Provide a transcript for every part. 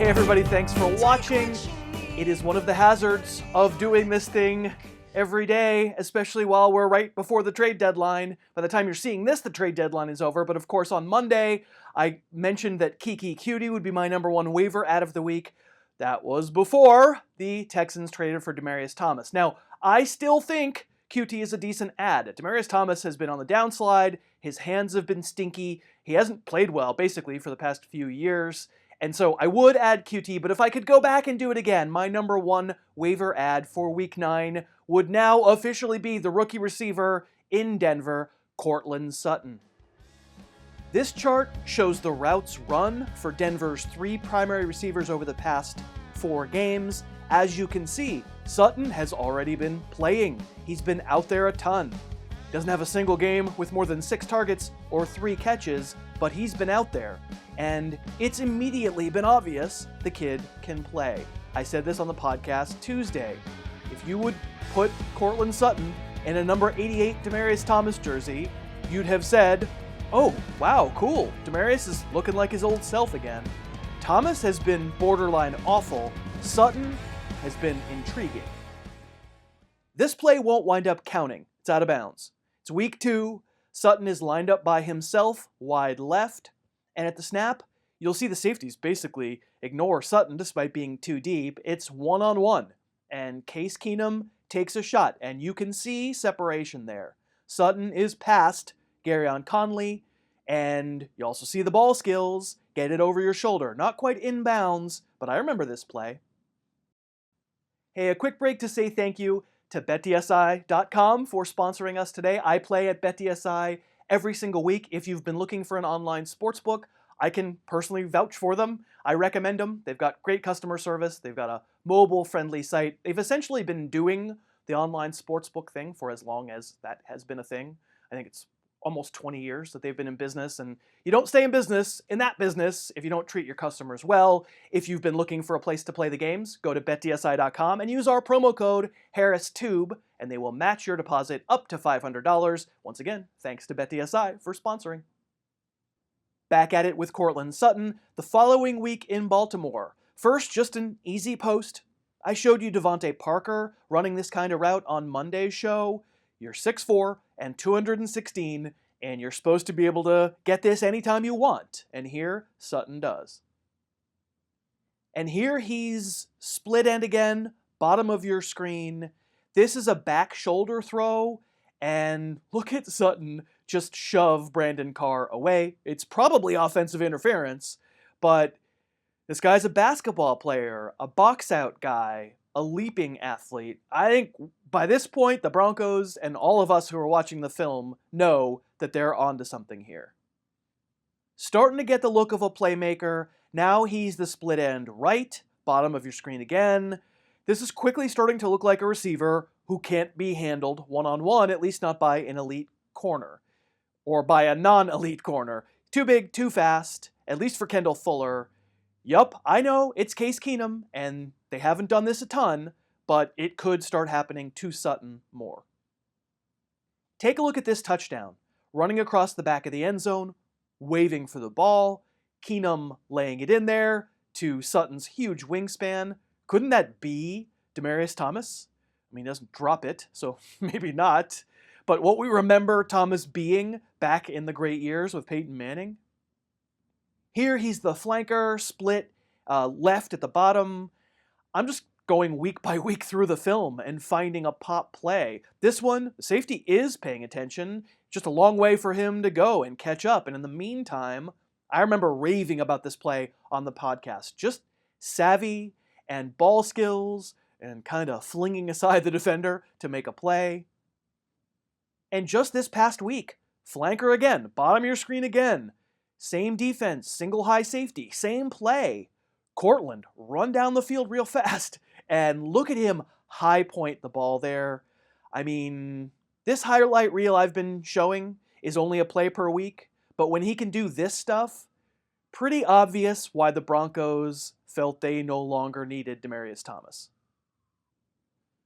Hey everybody, thanks for watching. It is one of the hazards of doing this thing every day, especially while we're right before the trade deadline. By the time you're seeing this, the trade deadline is over, but of course on Monday, I mentioned that Kiki Cutie would be my #1 waiver ad of the week. That was before the Texans traded for Demaryius Thomas. Now, I still think Cutie is a decent ad. Demaryius Thomas has been on the downslide, his hands have been stinky, he hasn't played well basically for the past few years. And so I would add QT, but if I could go back and do it again, my #1 waiver ad for Week 9 would now officially be the rookie receiver in Denver, Courtland Sutton. This chart shows the routes run for Denver's 3 primary receivers over the past 4 games. As you can see, Sutton has already been playing. He's been out there a ton. Doesn't have a single game with more than 6 targets or 3 catches, but he's been out there. And it's immediately been obvious the kid can play. I said this on the podcast Tuesday. If you would put Courtland Sutton in a number 88 Demaryius Thomas jersey, you'd have said, oh, wow, cool. Demaryius is looking like his old self again. Thomas has been borderline awful. Sutton has been intriguing. This play won't wind up counting. It's out of bounds. It's Week 2. Sutton is lined up by himself, wide left. And at the snap, you'll see the safeties basically ignore Sutton despite being too deep. It's one-on-one, and Case Keenum takes a shot, and you can see separation there. Sutton is past Garyon Conley, and you also see the ball skills. Get it over your shoulder. Not quite in bounds, but I remember this play. Hey, a quick break to say thank you to BetDSI.com for sponsoring us today. I play at BetDSI every single week. If you've been looking for an online sportsbook, I can personally vouch for them. I recommend them. They've got great customer service. They've got a mobile-friendly site. They've essentially been doing the online sportsbook thing for as long as that has been a thing. I think it's almost 20 years that they've been in business, and you don't stay in that business if you don't treat your customers well. If you've been looking for a place to play the games, go to betdsi.com and use our promo code HarrisTube, and they will match your deposit up to $500. Once again, thanks to BetDSI for sponsoring. Back at it with Courtland Sutton the following week in Baltimore. First, just an easy post. I showed you Devontae Parker running this kind of route on Monday's show. You're 6'4" and 216, and you're supposed to be able to get this anytime you want. And here, Sutton does. And here he's split end again, bottom of your screen. This is a back shoulder throw, and look at Sutton just shove Brandon Carr away. It's probably offensive interference, but this guy's a basketball player, a box-out guy, a leaping athlete. I think by this point, the Broncos and all of us who are watching the film know that they're onto something here. Starting to get the look of a playmaker. Now he's the split end right, bottom of your screen again. This is quickly starting to look like a receiver who can't be handled one-on-one, at least not by an elite corner. Or by a non-elite corner. Too big, too fast, at least for Kendall Fuller. Yup, I know, it's Case Keenum, and they haven't done this a ton, but it could start happening to Sutton more. Take a look at this touchdown. Running across the back of the end zone, waving for the ball, Keenum laying it in there to Sutton's huge wingspan. Couldn't that be Demaryius Thomas? I mean, he doesn't drop it, so maybe not. But what we remember Thomas being back in the great years with Peyton Manning. Here he's the flanker, split left at the bottom. I'm just going week by week through the film and finding a pop play. This one, the safety is paying attention. Just a long way for him to go and catch up. And in the meantime, I remember raving about this play on the podcast. Just savvy and ball skills and kind of flinging aside the defender to make a play. And just this past week, flanker again, bottom of your screen again. Same defense, single high safety, same play. Courtland run down the field real fast, and look at him high point the ball there. I mean, this highlight reel I've been showing is only a play per week, but when he can do this stuff, pretty obvious why the Broncos felt they no longer needed Demaryius Thomas.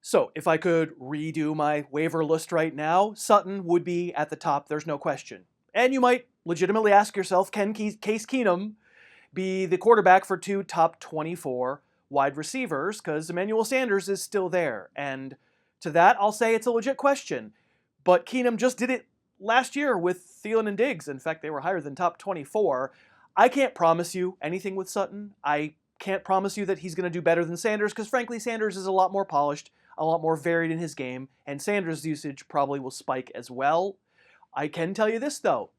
So if I could redo my waiver list right now, Sutton would be at the top, there's no question. And you might legitimately ask yourself, can Case Keenum be the quarterback for 2 top 24 wide receivers, because Emmanuel Sanders is still there. And to that, I'll say it's a legit question. But Keenum just did it last year with Thielen and Diggs. In fact, they were higher than top 24. I can't promise you anything with Sutton. I can't promise you that he's going to do better than Sanders, because frankly, Sanders is a lot more polished, a lot more varied in his game, and Sanders' usage probably will spike as well. I can tell you this, though.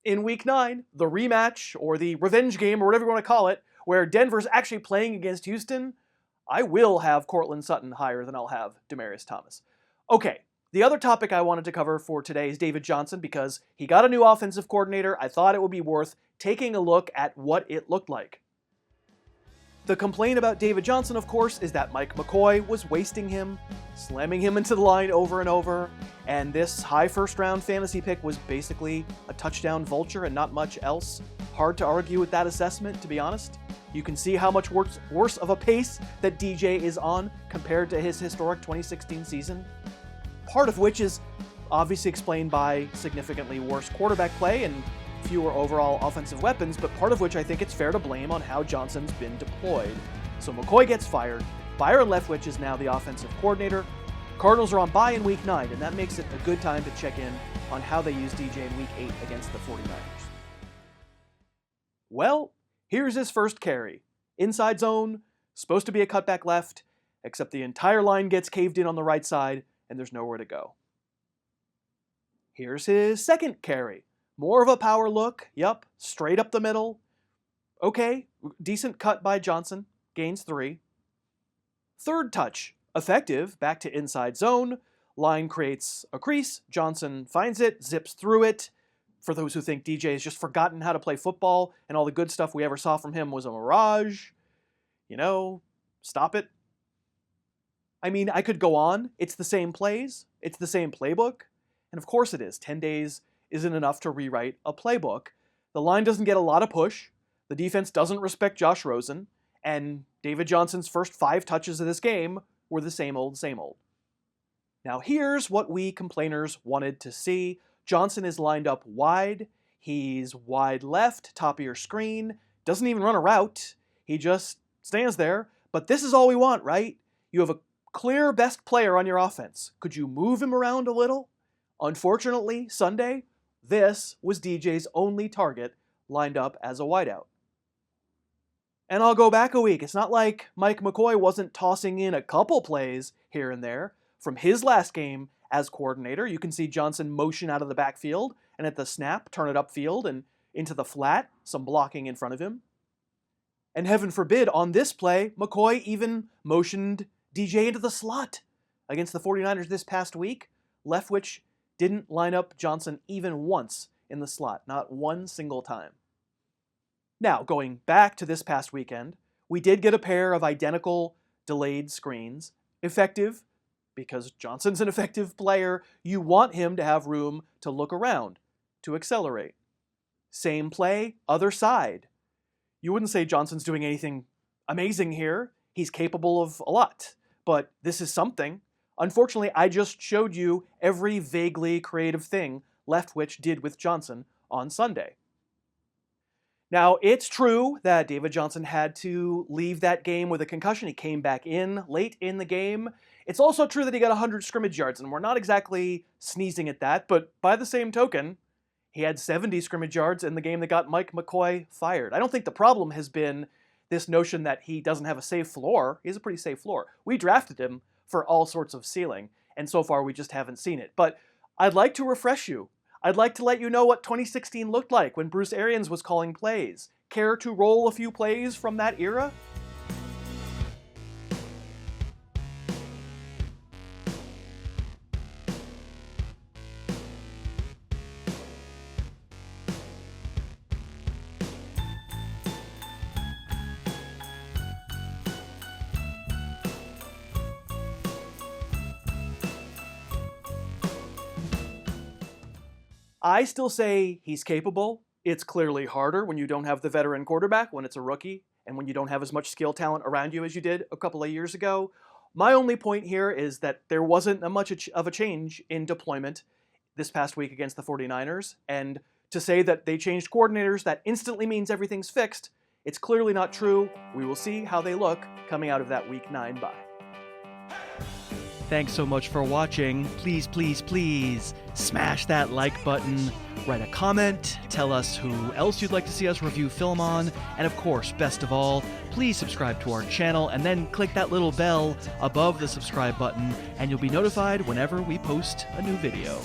In Week 9, the rematch, or the revenge game, or whatever you want to call it, where Denver's actually playing against Houston, I will have Courtland Sutton higher than I'll have Demaryius Thomas. Okay, the other topic I wanted to cover for today is David Johnson, because he got a new offensive coordinator. I thought it would be worth taking a look at what it looked like. The complaint about David Johnson, of course, is that Mike McCoy was wasting him, slamming him into the line over and over, and this high first-round fantasy pick was basically a touchdown vulture and not much else. Hard to argue with that assessment, to be honest. You can see how much worse of a pace that DJ is on compared to his historic 2016 season, part of which is obviously explained by significantly worse quarterback play and fewer overall offensive weapons, but part of which I think it's fair to blame on how Johnson's been deployed. So McCoy gets fired, Byron Leftwich is now the offensive coordinator, Cardinals are on bye in Week 9, and that makes it a good time to check in on how they use DJ in Week 8 against the 49ers. Well, here's his first carry. Inside zone, supposed to be a cutback left, except the entire line gets caved in on the right side, and there's nowhere to go. Here's his second carry. More of a power look, yep, straight up the middle. Okay, decent cut by Johnson, gains 3. Third touch, effective, back to inside zone. Line creates a crease, Johnson finds it, zips through it. For those who think DJ has just forgotten how to play football and all the good stuff we ever saw from him was a mirage, stop it. I mean, I could go on. It's the same plays, it's the same playbook, and of course it is. 10 days isn't enough to rewrite a playbook. The line doesn't get a lot of push, the defense doesn't respect Josh Rosen, and David Johnson's first 5 touches of this game were the same old, same old. Now here's what we complainers wanted to see. Johnson is lined up wide, he's wide left, top of your screen, doesn't even run a route, he just stands there, but this is all we want, right? You have a clear best player on your offense. Could you move him around a little? Unfortunately, Sunday, this was DJ's only target lined up as a wideout. And I'll go back a week. It's not like Mike McCoy wasn't tossing in a couple plays here and there. From his last game as coordinator, you can see Johnson motion out of the backfield, and at the snap, turn it upfield and into the flat, some blocking in front of him. And heaven forbid, on this play, McCoy even motioned DJ into the slot against the 49ers this past week. Leftwich didn't line up Johnson even once in the slot, not one single time. Now, going back to this past weekend, we did get a pair of identical delayed screens. Effective, because Johnson's an effective player, you want him to have room to look around, to accelerate. Same play, other side. You wouldn't say Johnson's doing anything amazing here. He's capable of a lot, but this is something. Unfortunately, I just showed you every vaguely creative thing Leftwich did with Johnson on Sunday. Now, it's true that David Johnson had to leave that game with a concussion. He came back in late in the game. It's also true that he got 100 scrimmage yards, and we're not exactly sneezing at that, but by the same token, he had 70 scrimmage yards in the game that got Mike McCoy fired. I don't think the problem has been this notion that he doesn't have a safe floor. He has a pretty safe floor. We drafted him for all sorts of ceiling, and so far we just haven't seen it. But I'd like to refresh you. I'd like to let you know what 2016 looked like when Bruce Arians was calling plays. Care to roll a few plays from that era? I still say he's capable. It's clearly harder when you don't have the veteran quarterback, when it's a rookie, and when you don't have as much skill talent around you as you did a couple of years ago. My only point here is that there wasn't much of a change in deployment this past week against the 49ers, and to say that they changed coordinators, that instantly means everything's fixed, It's clearly not true. We will see how they look coming out of that Week 9 bye. Thanks so much for watching. Please, please, please smash that like button, write a comment, tell us who else you'd like to see us review film on, and of course, best of all, please subscribe to our channel and then click that little bell above the subscribe button and you'll be notified whenever we post a new video.